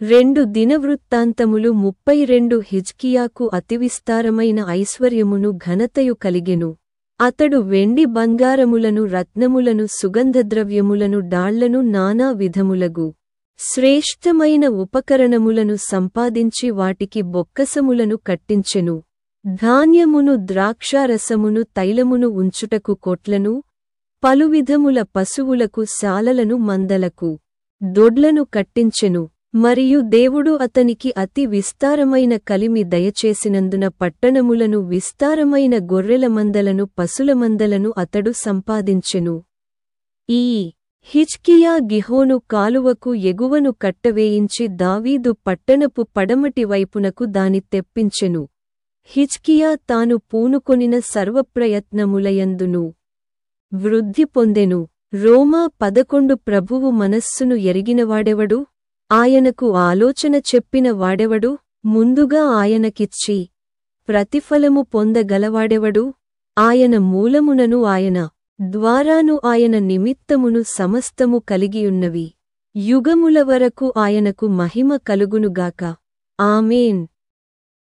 2 దినవృత్తాంతములు 32 హిజ్కియాకు అతివిస్తారమైన ఐశ్వర్యమును ఘనతయు కలిగెను. అతడు వెండి బంగారములను రత్నములను సుగంధద్రవ్యములను డాళ్లను నానా విధములగు శ్రేష్ఠమైన ఉపకరణములను సంపాదించి వాటికి బొక్కసములను కట్టించెను. ధాన్యమును ద్రాక్షారసమును తైలమును ఉంచుటకు కొట్లను, పలువిధముల పశువులకు శాలలను మందలకు దొడ్లను కట్టించెను. మరియు దేవుడు అతనికి అతి విస్తారమైన కలిమి దయచేసినందున పట్టణములను విస్తారమైన గొర్రెల మందలను పశుల మందలను అతడు సంపాదించెను. ఈ హిజ్కియా గిహోను కాలువకు ఎగువను కట్టవేయించి దావీదు పట్టణపు పడమటి వైపునకు దాని తెప్పించెను. హిజ్కియా తాను పూనుకొనిన సర్వప్రయత్నములయందును వృద్ధి పొందెను. రోమా 11 ప్రభువు మనస్సును ఎరిగినవాడెవడు? ఆయనకు ఆలోచన చెప్పిన వాడెవడు? ముందుగా ఆయనకిచ్చి ప్రతిఫలము పొందగలవాడెవడు? ఆయన మూలమునను ఆయన ద్వారాను ఆయన నిమిత్తమును సమస్తము కలిగియున్నవి. యుగముల వరకు ఆయనకు మహిమ కలుగునుగాక. ఆమేన్.